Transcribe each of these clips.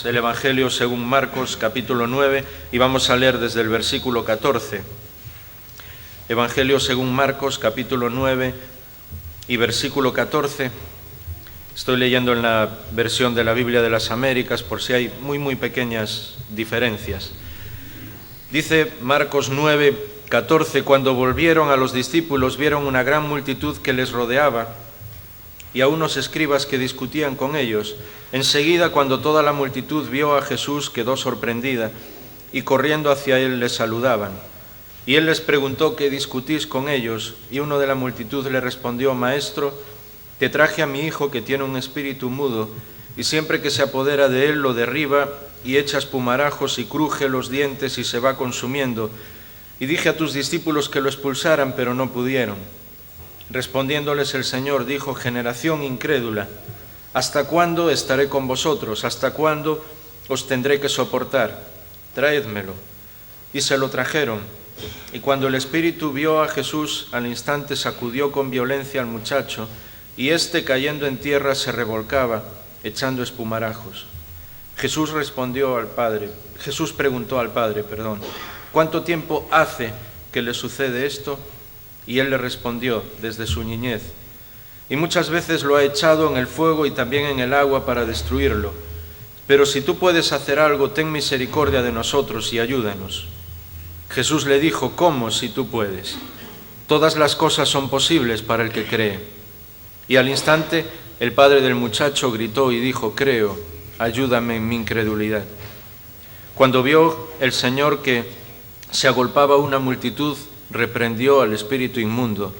El Evangelio según Marcos, capítulo 9, y vamos a leer desde el versículo 14. Evangelio según Marcos, capítulo 9 y versículo 14. Estoy leyendo en la versión de la Biblia de las Américas por si hay muy pequeñas diferencias. Dice Marcos 9, 14, cuando volvieron a los discípulos vieron una gran multitud que les rodeaba y a unos escribas que discutían con ellos. Enseguida, cuando toda la multitud vio a Jesús, quedó sorprendida y corriendo hacia él le saludaban. Y él les preguntó: ¿qué discutís con ellos? Y uno de la multitud le respondió: Maestro, te traje a mi hijo que tiene un espíritu mudo, y siempre que se apodera de él lo derriba y echa espumarajos y cruje los dientes y se va consumiendo. Y dije a tus discípulos que lo expulsaran, pero no pudieron. Respondiéndoles el Señor dijo: generación incrédula, ¿hasta cuándo estaré con vosotros? ¿Hasta cuándo os tendré que soportar? Traédmelo. Y se lo trajeron. Y cuando el espíritu vio a Jesús, al instante sacudió con violencia al muchacho, y éste cayendo en tierra se revolcaba, echando espumarajos. Jesús preguntó al padre, ¿cuánto tiempo hace que le sucede esto? Y él le respondió: desde su niñez. Y muchas veces lo ha echado en el fuego y también en el agua para destruirlo. Pero si tú puedes hacer algo, ten misericordia de nosotros y ayúdanos. Jesús le dijo: ¿cómo si tú puedes? Todas las cosas son posibles para el que cree. Y al instante el padre del muchacho gritó y dijo: creo, ayúdame en mi incredulidad. Cuando vio el Señor que se agolpaba una multitud, reprendió al espíritu inmundo,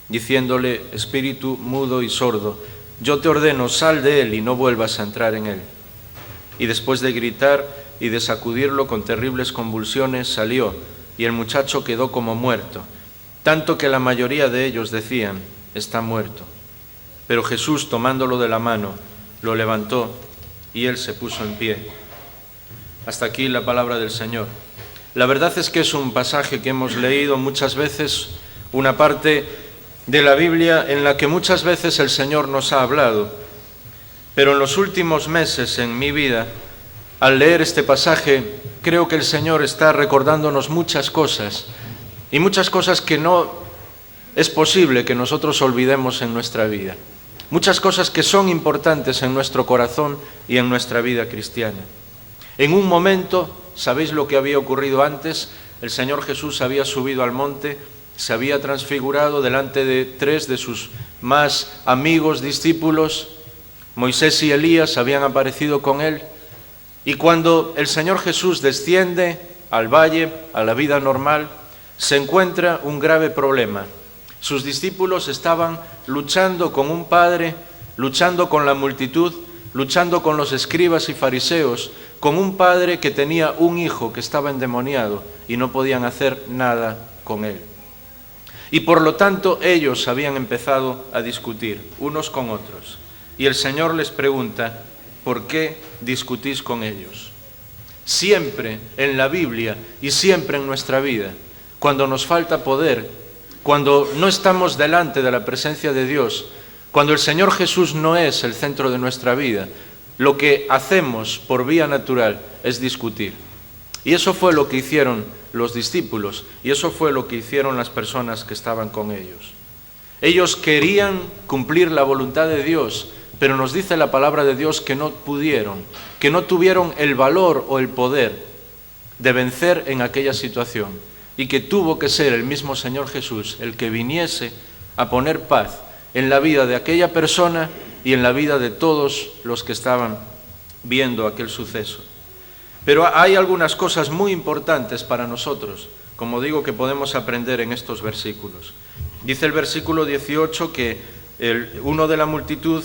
diciéndole: espíritu mudo y sordo, yo te ordeno, sal de él y no vuelvas a entrar en él. Y después de gritar y de sacudirlo con terribles convulsiones, salió, y el muchacho quedó como muerto, tanto que la mayoría de ellos decían: está muerto. Pero Jesús, tomándolo de la mano, lo levantó, y él se puso en pie. Hasta aquí la palabra del Señor. La verdad es que es un pasaje que hemos leído muchas veces, una parte de la Biblia en la que muchas veces el Señor nos ha hablado. Pero en los últimos meses en mi vida, al leer este pasaje, creo que el Señor está recordándonos muchas cosas, y muchas cosas que no es posible que nosotros olvidemos en nuestra vida. Muchas cosas que son importantes en nuestro corazón y en nuestra vida cristiana. En un momento, ¿sabéis lo que había ocurrido antes? El Señor Jesús había subido al monte, se había transfigurado delante de 3 de sus más amigos discípulos. Moisés y Elías habían aparecido con él. Y cuando el Señor Jesús desciende al valle, a la vida normal, se encuentra un grave problema. Sus discípulos estaban luchando con un padre, luchando con la multitud, luchando con los escribas y fariseos, con un padre que tenía un hijo que estaba endemoniado y no podían hacer nada con él. Y por lo tanto ellos habían empezado a discutir unos con otros. Y el Señor les pregunta: ¿por qué discutís con ellos? Siempre en la Biblia y siempre en nuestra vida, cuando nos falta poder, cuando no estamos delante de la presencia de Dios, cuando el Señor Jesús no es el centro de nuestra vida, lo que hacemos por vía natural es discutir. Y eso fue lo que hicieron los discípulos, y eso fue lo que hicieron las personas que estaban con ellos. Ellos querían cumplir la voluntad de Dios, pero nos dice la palabra de Dios que no pudieron, que no tuvieron el valor o el poder de vencer en aquella situación, y que tuvo que ser el mismo Señor Jesús el que viniese a poner paz en la vida de aquella persona y en la vida de todos los que estaban viendo aquel suceso. Pero hay algunas cosas muy importantes para nosotros, como digo, que podemos aprender en estos versículos. Dice el versículo 18 que uno de la multitud,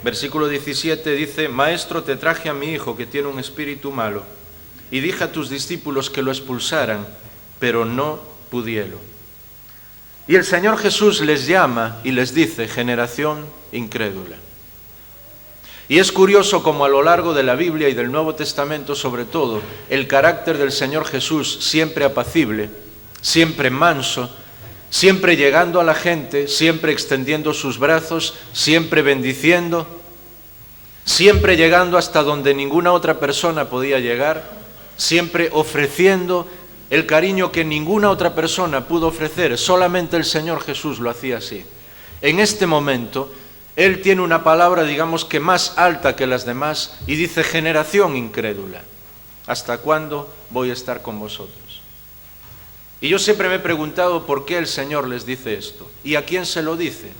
versículo 17, dice: Maestro, te traje a mi hijo que tiene un espíritu malo, y dije a tus discípulos que lo expulsaran, pero no pudieron. Y el Señor Jesús les llama y les dice: generación incrédula. Y es curioso como a lo largo de la Biblia y del Nuevo Testamento, sobre todo, el carácter del Señor Jesús, siempre apacible, siempre manso, siempre llegando a la gente, siempre extendiendo sus brazos, siempre bendiciendo, siempre llegando hasta donde ninguna otra persona podía llegar, siempre ofreciendo el cariño que ninguna otra persona pudo ofrecer, solamente el Señor Jesús lo hacía así. En este momento, Él tiene una palabra, digamos que más alta que las demás, y dice: generación incrédula, ¿hasta cuándo voy a estar con vosotros? Y yo siempre me he preguntado por qué el Señor les dice esto, y a quién se lo dice.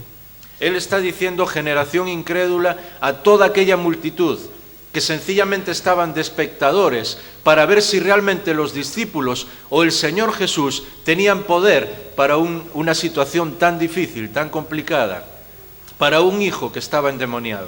Él está diciendo generación incrédula a toda aquella multitud que sencillamente estaban de espectadores para ver si realmente los discípulos o el Señor Jesús tenían poder para una situación tan difícil, tan complicada, para un hijo que estaba endemoniado.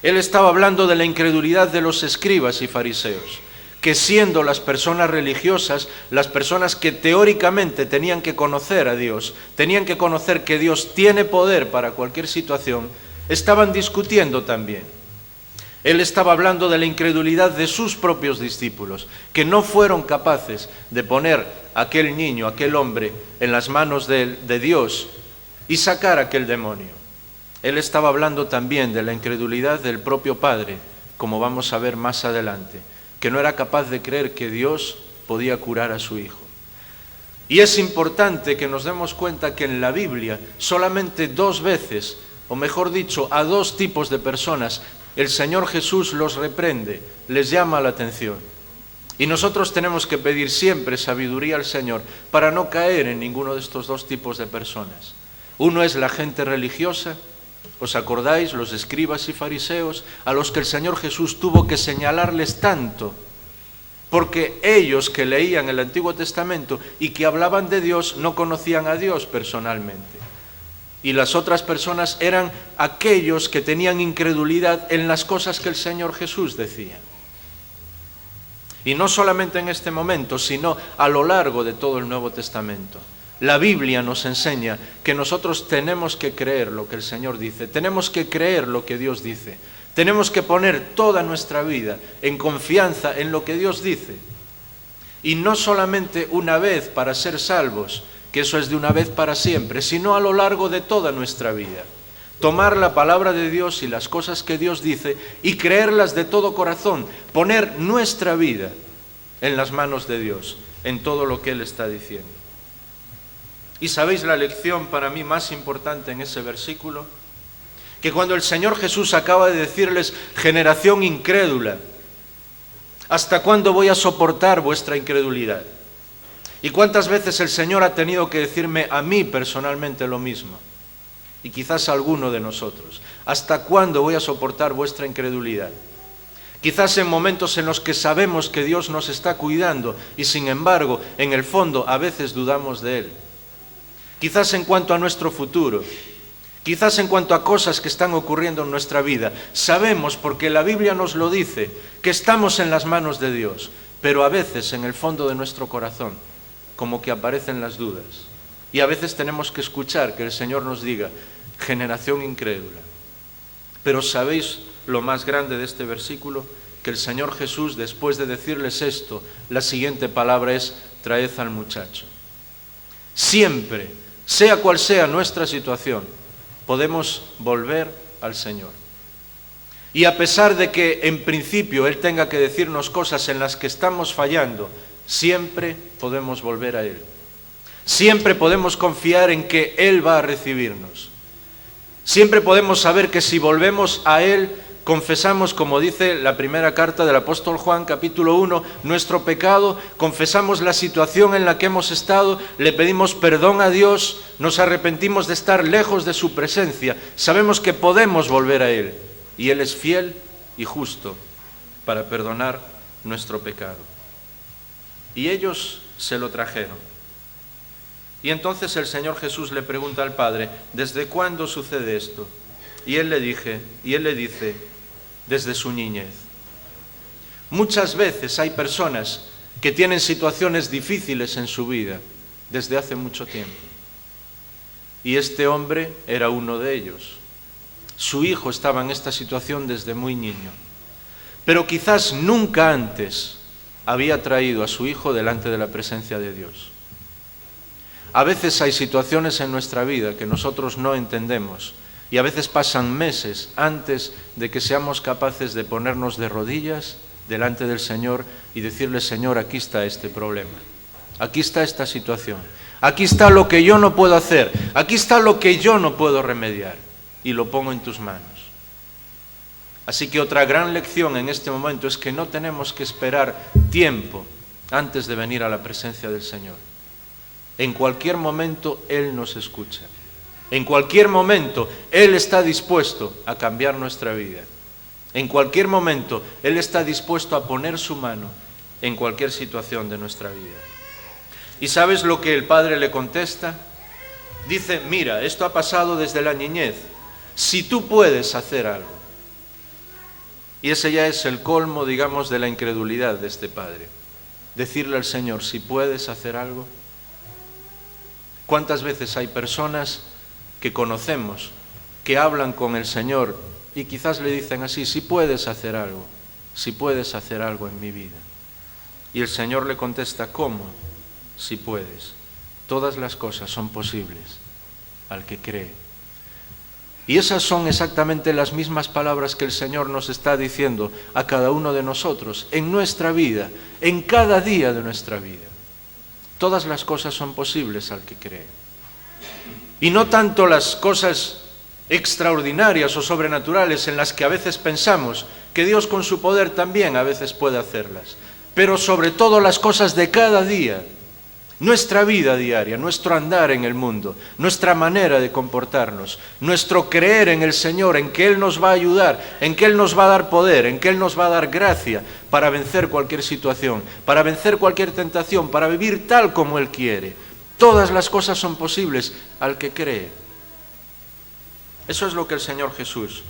Él estaba hablando de la incredulidad de los escribas y fariseos, que siendo las personas religiosas, las personas que teóricamente tenían que conocer a Dios, tenían que conocer que Dios tiene poder para cualquier situación, estaban discutiendo también. Él estaba hablando de la incredulidad de sus propios discípulos, que no fueron capaces de poner a aquel niño, a aquel hombre, en las manos de Dios y sacar a aquel demonio. Él estaba hablando también de la incredulidad del propio Padre, como vamos a ver más adelante, que no era capaz de creer que Dios podía curar a su hijo. Y es importante que nos demos cuenta que en la Biblia solamente 2 veces, o mejor dicho, a 2 tipos de personas, el Señor Jesús los reprende, les llama la atención. Y nosotros tenemos que pedir siempre sabiduría al Señor para no caer en ninguno de estos 2 tipos de personas. Uno es la gente religiosa, ¿os acordáis? Los escribas y fariseos, a los que el Señor Jesús tuvo que señalarles tanto, porque ellos que leían el Antiguo Testamento y que hablaban de Dios no conocían a Dios personalmente. Y las otras personas eran aquellos que tenían incredulidad en las cosas que el Señor Jesús decía. Y no solamente en este momento, sino a lo largo de todo el Nuevo Testamento. La Biblia nos enseña que nosotros tenemos que creer lo que el Señor dice, tenemos que creer lo que Dios dice, tenemos que poner toda nuestra vida en confianza en lo que Dios dice. Y no solamente una vez para ser salvos, que eso es de una vez para siempre, sino a lo largo de toda nuestra vida. Tomar la palabra de Dios y las cosas que Dios dice y creerlas de todo corazón, poner nuestra vida en las manos de Dios, en todo lo que Él está diciendo. ¿Y sabéis la lección para mí más importante en ese versículo? Que cuando el Señor Jesús acaba de decirles: generación incrédula, ¿hasta cuándo voy a soportar vuestra incredulidad? ¿Y cuántas veces el Señor ha tenido que decirme a mí personalmente lo mismo? Y quizás a alguno de nosotros. ¿Hasta cuándo voy a soportar vuestra incredulidad? Quizás en momentos en los que sabemos que Dios nos está cuidando y sin embargo, en el fondo, a veces dudamos de Él. Quizás en cuanto a nuestro futuro, quizás en cuanto a cosas que están ocurriendo en nuestra vida. Sabemos, porque la Biblia nos lo dice, que estamos en las manos de Dios, pero a veces en el fondo de nuestro corazón como que aparecen las dudas. Y a veces tenemos que escuchar que el Señor nos diga: generación incrédula. Pero ¿sabéis lo más grande de este versículo? Que el Señor Jesús, después de decirles esto, la siguiente palabra es: traed al muchacho. Siempre, sea cual sea nuestra situación, podemos volver al Señor. Y a pesar de que en principio Él tenga que decirnos cosas en las que estamos fallando, siempre podemos volver a Él. Siempre podemos confiar en que Él va a recibirnos. Siempre podemos saber que si volvemos a Él, confesamos, como dice la primera carta del apóstol Juan, capítulo 1, nuestro pecado, confesamos la situación en la que hemos estado, le pedimos perdón a Dios, nos arrepentimos de estar lejos de su presencia, sabemos que podemos volver a Él, y Él es fiel y justo para perdonar nuestro pecado. Y ellos se lo trajeron. Y entonces el Señor Jesús le pregunta al Padre: ¿desde cuándo sucede esto? Y Él le dice: desde su niñez. Muchas veces hay personas que tienen situaciones difíciles en su vida desde hace mucho tiempo. Y este hombre era uno de ellos. Su hijo estaba en esta situación desde muy niño. Pero quizás nunca antes había traído a su hijo delante de la presencia de Dios. A veces hay situaciones en nuestra vida que nosotros no entendemos, Y a veces pasan meses antes de que seamos capaces de ponernos de rodillas delante del Señor y decirle: Señor, aquí está este problema, aquí está esta situación, aquí está lo que yo no puedo hacer, aquí está lo que yo no puedo remediar, y lo pongo en tus manos. Así que otra gran lección en este momento es que no tenemos que esperar tiempo antes de venir a la presencia del Señor. En cualquier momento Él nos escucha. En cualquier momento Él está dispuesto a cambiar nuestra vida. En cualquier momento Él está dispuesto a poner su mano en cualquier situación de nuestra vida. ¿Y sabes lo que el Padre le contesta? Dice: mira, esto ha pasado desde la niñez. Si tú puedes hacer algo. Y ese ya es el colmo, digamos, de la incredulidad de este padre. Decirle al Señor: si puedes hacer algo. ¿Cuántas veces hay personas que conocemos, que hablan con el Señor y quizás le dicen así: si puedes hacer algo en mi vida? Y el Señor le contesta: ¿cómo? Si puedes. Todas las cosas son posibles al que cree. Y esas son exactamente las mismas palabras que el Señor nos está diciendo a cada uno de nosotros en nuestra vida, en cada día de nuestra vida. Todas las cosas son posibles al que cree. Y no tanto las cosas extraordinarias o sobrenaturales en las que a veces pensamos que Dios con su poder también a veces puede hacerlas, pero sobre todo las cosas de cada día, nuestra vida diaria, nuestro andar en el mundo, nuestra manera de comportarnos, nuestro creer en el Señor, en que Él nos va a ayudar, en que Él nos va a dar poder, en que Él nos va a dar gracia para vencer cualquier situación, para vencer cualquier tentación, para vivir tal como Él quiere. Todas las cosas son posibles al que cree. Eso es lo que el Señor Jesús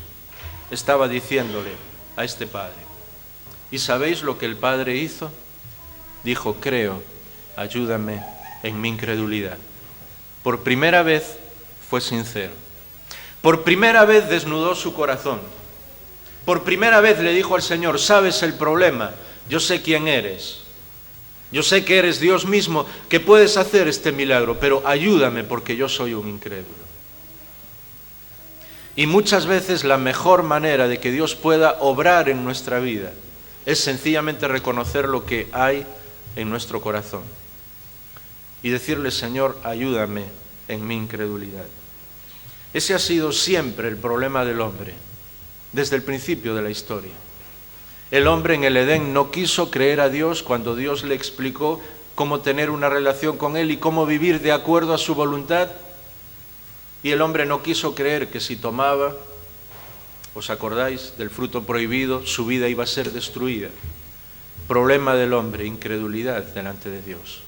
estaba diciéndole a este padre. ¿Y sabéis lo que el padre hizo? Dijo: creo, ayúdame en mi incredulidad. Por primera vez fue sincero. Por primera vez desnudó su corazón. Por primera vez le dijo al Señor: ¿sabes el problema? Yo sé quién eres. Yo sé que eres Dios mismo, que puedes hacer este milagro, pero ayúdame porque yo soy un incrédulo. Y muchas veces la mejor manera de que Dios pueda obrar en nuestra vida es sencillamente reconocer lo que hay en nuestro corazón y decirle: Señor, ayúdame en mi incredulidad. Ese ha sido siempre el problema del hombre, desde el principio de la historia. El hombre en el Edén no quiso creer a Dios cuando Dios le explicó cómo tener una relación con Él y cómo vivir de acuerdo a su voluntad. Y el hombre no quiso creer que si tomaba, ¿os acordáis?, del fruto prohibido, su vida iba a ser destruida. Problema del hombre: incredulidad delante de Dios.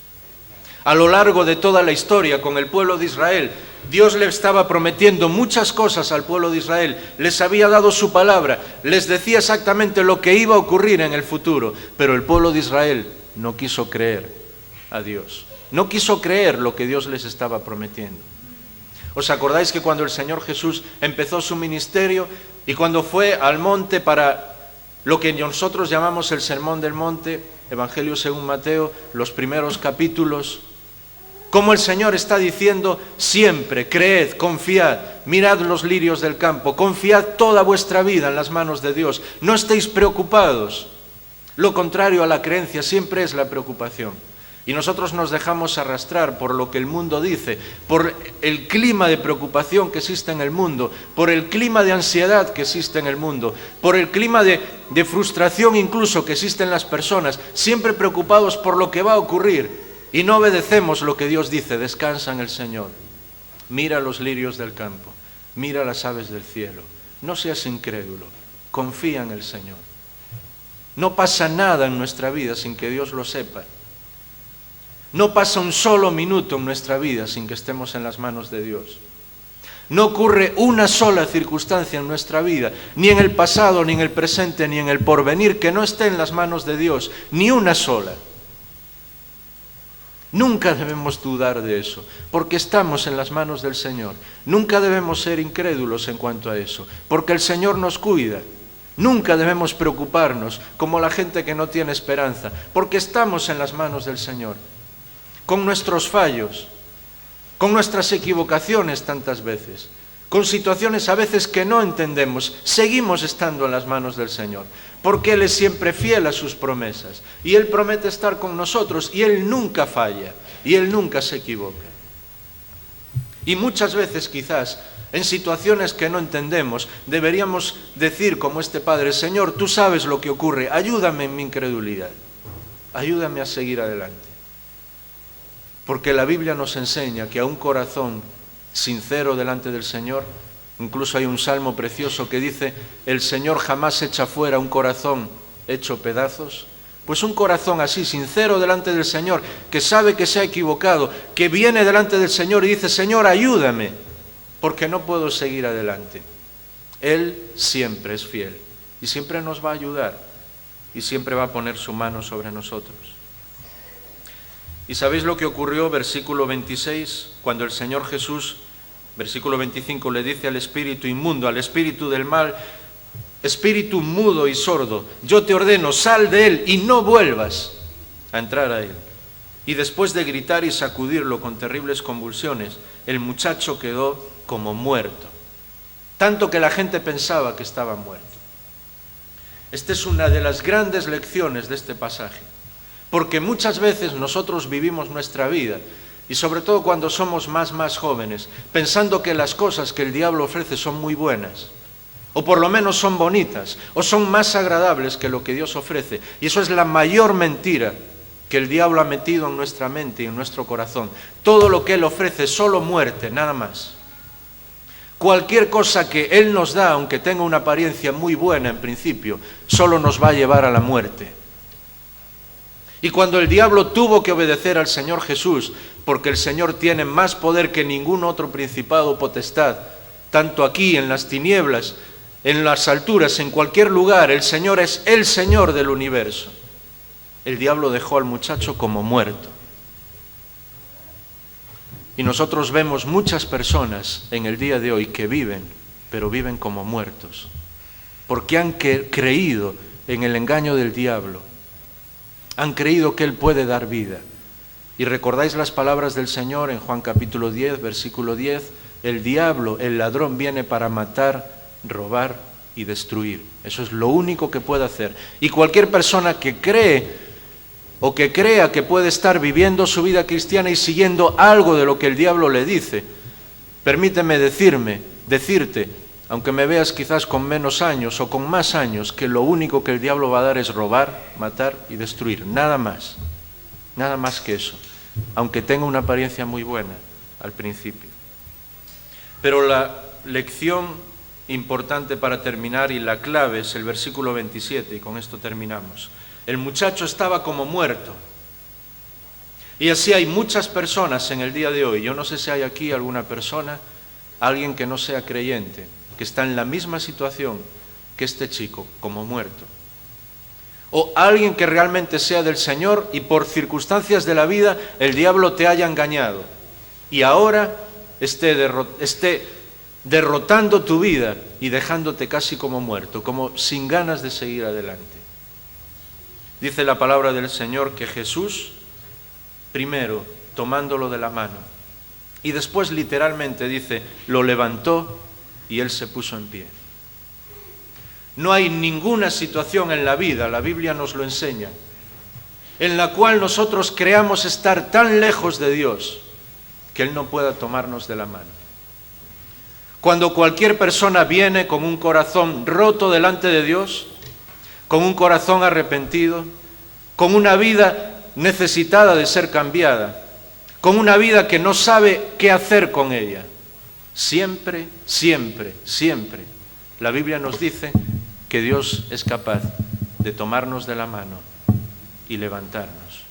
A lo largo de toda la historia con el pueblo de Israel, Dios le estaba prometiendo muchas cosas al pueblo de Israel, les había dado su palabra, les decía exactamente lo que iba a ocurrir en el futuro, pero el pueblo de Israel no quiso creer a Dios, no quiso creer lo que Dios les estaba prometiendo. ¿Os acordáis que cuando el Señor Jesús empezó su ministerio y cuando fue al monte para lo que nosotros llamamos el Sermón del Monte, Evangelio según Mateo, los primeros capítulos, como el Señor está diciendo siempre: creed, confiad, mirad los lirios del campo, confiad toda vuestra vida en las manos de Dios, no estéis preocupados. Lo contrario a la creencia siempre es la preocupación. Y nosotros nos dejamos arrastrar por lo que el mundo dice, por el clima de preocupación que existe en el mundo, por el clima de ansiedad que existe en el mundo, por el clima de frustración incluso que existe en las personas, siempre preocupados por lo que va a ocurrir. Y no obedecemos lo que Dios dice: descansa en el Señor. Mira los lirios del campo, mira las aves del cielo. No seas incrédulo, confía en el Señor. No pasa nada en nuestra vida sin que Dios lo sepa. No pasa un solo minuto en nuestra vida sin que estemos en las manos de Dios. No ocurre una sola circunstancia en nuestra vida, ni en el pasado, ni en el presente, ni en el porvenir, que no esté en las manos de Dios, ni una sola. Nunca debemos dudar de eso, porque estamos en las manos del Señor. Nunca debemos ser incrédulos en cuanto a eso, porque el Señor nos cuida. Nunca debemos preocuparnos como la gente que no tiene esperanza, porque estamos en las manos del Señor. Con nuestros fallos, con nuestras equivocaciones tantas veces, con situaciones a veces que no entendemos, seguimos estando en las manos del Señor, porque Él es siempre fiel a sus promesas, y Él promete estar con nosotros, y Él nunca falla, y Él nunca se equivoca. Y muchas veces quizás, en situaciones que no entendemos, deberíamos decir como este padre: Señor, tú sabes lo que ocurre, ayúdame en mi incredulidad, ayúdame a seguir adelante. Porque la Biblia nos enseña que a un corazón sincero delante del Señor, incluso hay un salmo precioso que dice: el Señor jamás echa fuera un corazón hecho pedazos. Pues un corazón así, sincero delante del Señor, que sabe que se ha equivocado, que viene delante del Señor y dice: Señor, ayúdame, porque no puedo seguir adelante. Él siempre es fiel y siempre nos va a ayudar y siempre va a poner su mano sobre nosotros. ¿Y sabéis lo que ocurrió? Versículo 26, cuando el Señor Jesús, versículo 25, le dice al espíritu inmundo, al espíritu del mal: espíritu mudo y sordo, yo te ordeno, sal de él y no vuelvas a entrar a él. Y después de gritar y sacudirlo con terribles convulsiones, el muchacho quedó como muerto, tanto que la gente pensaba que estaba muerto. Esta es una de las grandes lecciones de este pasaje, porque muchas veces nosotros vivimos nuestra vida, y sobre todo cuando somos más jóvenes, pensando que las cosas que el diablo ofrece son muy buenas, o por lo menos son bonitas, o son más agradables que lo que Dios ofrece. Y eso es la mayor mentira que el diablo ha metido en nuestra mente y en nuestro corazón. Todo lo que Él ofrece es solo muerte, nada más. Cualquier cosa que Él nos da, aunque tenga una apariencia muy buena en principio, solo nos va a llevar a la muerte. Y cuando el diablo tuvo que obedecer al Señor Jesús, porque el Señor tiene más poder que ningún otro principado o potestad, tanto aquí en las tinieblas, en las alturas, en cualquier lugar, el Señor es el Señor del universo. El diablo dejó al muchacho como muerto. Y nosotros vemos muchas personas en el día de hoy que viven, pero viven como muertos, porque han creído en el engaño del diablo, han creído que Él puede dar vida. Y recordáis las palabras del Señor en Juan capítulo 10, versículo 10, el diablo, el ladrón, viene para matar, robar y destruir. Eso es lo único que puede hacer. Y cualquier persona que cree o que crea que puede estar viviendo su vida cristiana y siguiendo algo de lo que el diablo le dice, permíteme decirte, aunque me veas quizás con menos años o con más años, que lo único que el diablo va a dar es robar, matar y destruir. Nada más que eso, aunque tenga una apariencia muy buena al principio. Pero la lección importante para terminar y la clave es el versículo 27, y con esto terminamos. El muchacho estaba como muerto. Y así hay muchas personas en el día de hoy. Yo no sé si hay aquí alguna persona, alguien que no sea creyente, que está en la misma situación que este chico, como muerto. O alguien que realmente sea del Señor y por circunstancias de la vida el diablo te haya engañado y ahora esté derrotando tu vida y dejándote casi como muerto, como sin ganas de seguir adelante. Dice la palabra del Señor que Jesús, primero tomándolo de la mano, y después literalmente dice, lo levantó y él se puso en pie. No hay ninguna situación en la vida, la Biblia nos lo enseña, en la cual nosotros creamos estar tan lejos de Dios que Él no pueda tomarnos de la mano. Cuando cualquier persona viene con un corazón roto delante de Dios, con un corazón arrepentido, con una vida necesitada de ser cambiada, con una vida que no sabe qué hacer con ella, siempre, la Biblia nos dice que Dios es capaz de tomarnos de la mano y levantarnos.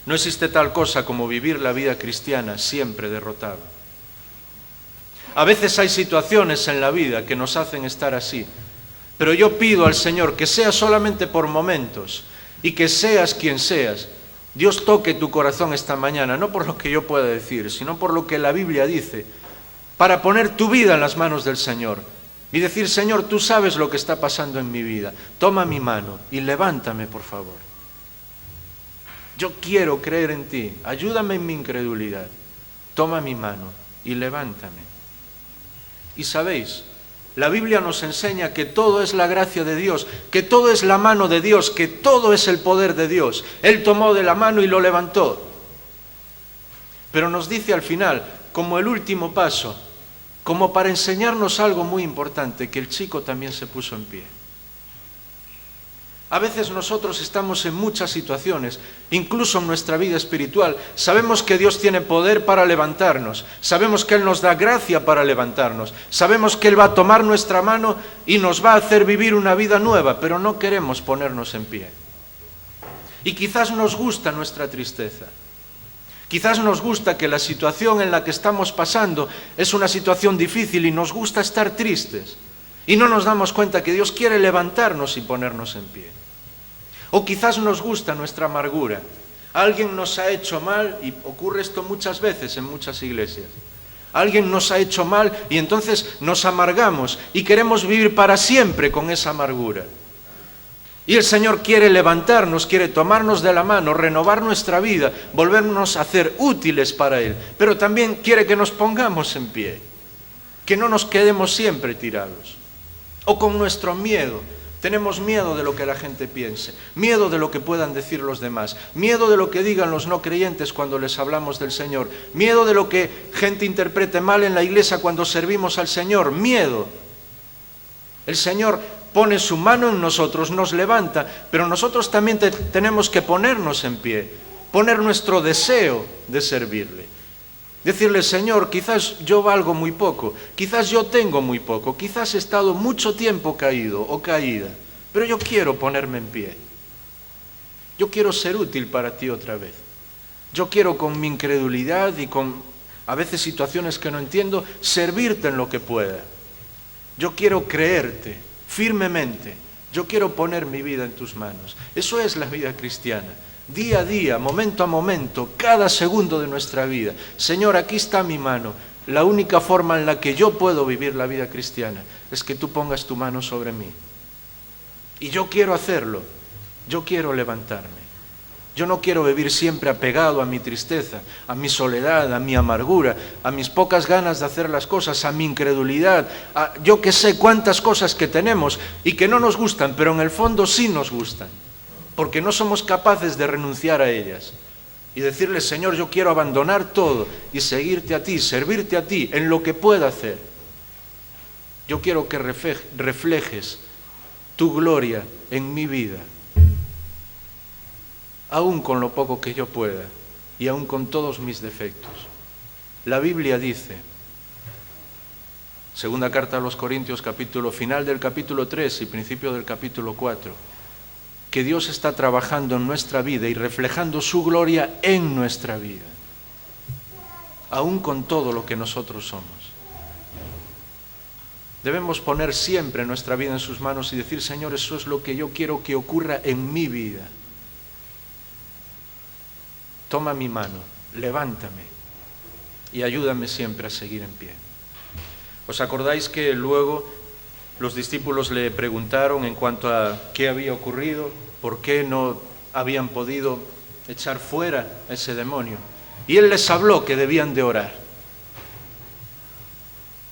No existe tal cosa como vivir la vida cristiana siempre derrotado. A veces hay situaciones en la vida que nos hacen estar así, pero yo pido al Señor que sea solamente por momentos y que seas quien seas, Dios toque tu corazón esta mañana, no por lo que yo pueda decir, sino por lo que la Biblia dice, para poner tu vida en las manos del Señor y decir, Señor, tú sabes lo que está pasando en mi vida, toma mi mano y levántame, por favor. Yo quiero creer en ti, ayúdame en mi incredulidad, toma mi mano y levántame. Y sabéis, la Biblia nos enseña que todo es la gracia de Dios, que todo es la mano de Dios, que todo es el poder de Dios. Él tomó de la mano y lo levantó. Pero nos dice al final, como el último paso, como para enseñarnos algo muy importante, que el chico también se puso en pie. A veces nosotros estamos en muchas situaciones, incluso en nuestra vida espiritual. Sabemos que Dios tiene poder para levantarnos, sabemos que Él nos da gracia para levantarnos, sabemos que Él va a tomar nuestra mano y nos va a hacer vivir una vida nueva, pero no queremos ponernos en pie. Y quizás nos gusta nuestra tristeza. Quizás nos gusta que la situación en la que estamos pasando es una situación difícil y nos gusta estar tristes. Y no nos damos cuenta que Dios quiere levantarnos y ponernos en pie. O quizás nos gusta nuestra amargura. Alguien nos ha hecho mal, y ocurre esto muchas veces en muchas iglesias. Alguien nos ha hecho mal y entonces nos amargamos y queremos vivir para siempre con esa amargura. Y el Señor quiere levantarnos, quiere tomarnos de la mano, renovar nuestra vida, volvernos a hacer útiles para Él. Pero también quiere que nos pongamos en pie, que no nos quedemos siempre tirados. O con nuestro miedo. Tenemos miedo de lo que la gente piense, miedo de lo que puedan decir los demás, miedo de lo que digan los no creyentes cuando les hablamos del Señor, miedo de lo que gente interprete mal en la iglesia cuando servimos al Señor, miedo. El Señor pone su mano en nosotros, nos levanta, pero nosotros también tenemos que ponernos en pie, poner nuestro deseo de servirle. Decirle, Señor, quizás yo valgo muy poco, quizás yo tengo muy poco, quizás he estado mucho tiempo caído o caída, pero yo quiero ponerme en pie. Yo quiero ser útil para ti otra vez. Yo quiero con mi incredulidad y con a veces situaciones que no entiendo, servirte en lo que pueda. Yo quiero creerte firmemente. Yo quiero poner mi vida en tus manos. Eso es la vida cristiana. Día a día, momento a momento, cada segundo de nuestra vida. Señor, aquí está mi mano. La única forma en la que yo puedo vivir la vida cristiana es que tú pongas tu mano sobre mí. Y yo quiero hacerlo. Yo quiero levantarme. Yo no quiero vivir siempre apegado a mi tristeza, a mi soledad, a mi amargura, a mis pocas ganas de hacer las cosas, a mi incredulidad, a yo que sé cuántas cosas que tenemos y que no nos gustan, pero en el fondo sí nos gustan. Porque no somos capaces de renunciar a ellas y decirle, Señor, yo quiero abandonar todo y seguirte a ti, servirte a ti en lo que pueda hacer. Yo quiero que reflejes tu gloria en mi vida, aún con lo poco que yo pueda y aún con todos mis defectos. La Biblia dice, segunda carta a los Corintios, final del capítulo 3 y principio del capítulo 4, que Dios está trabajando en nuestra vida y reflejando su gloria en nuestra vida, aún con todo lo que nosotros somos. Debemos poner siempre nuestra vida en sus manos y decir, Señor, eso es lo que yo quiero que ocurra en mi vida. Toma mi mano, levántame y ayúdame siempre a seguir en pie. ¿Os acordáis que luego los discípulos le preguntaron en cuanto a qué había ocurrido, por qué no habían podido echar fuera a ese demonio? Y él les habló que debían de orar.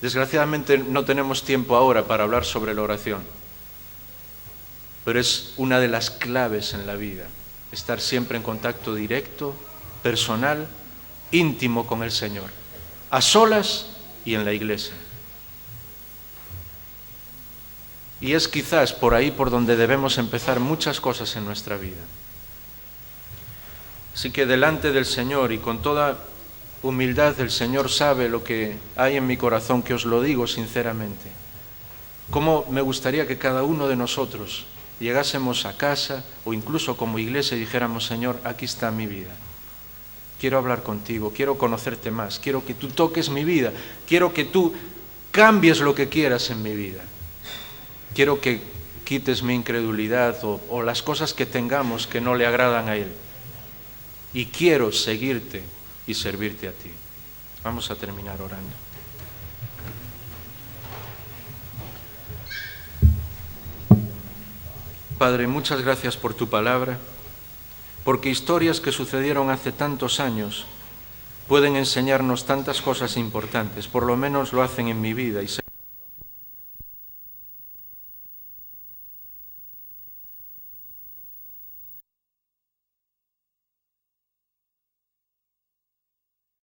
Desgraciadamente no tenemos tiempo ahora para hablar sobre la oración, pero es una de las claves en la vida, estar siempre en contacto directo, personal, íntimo con el Señor, a solas y en la iglesia. Y es quizás por ahí por donde debemos empezar muchas cosas en nuestra vida. Así que delante del Señor y con toda humildad, el Señor sabe lo que hay en mi corazón, que os lo digo sinceramente. Cómo me gustaría que cada uno de nosotros llegásemos a casa o incluso como iglesia y dijéramos, Señor, aquí está mi vida. Quiero hablar contigo, quiero conocerte más, quiero que tú toques mi vida, quiero que tú cambies lo que quieras en mi vida. Quiero que quites mi incredulidad o las cosas que tengamos que no le agradan a Él. Y quiero seguirte y servirte a ti. Vamos a terminar orando. Padre, muchas gracias por tu palabra, porque historias que sucedieron hace tantos años pueden enseñarnos tantas cosas importantes, por lo menos lo hacen en mi vida y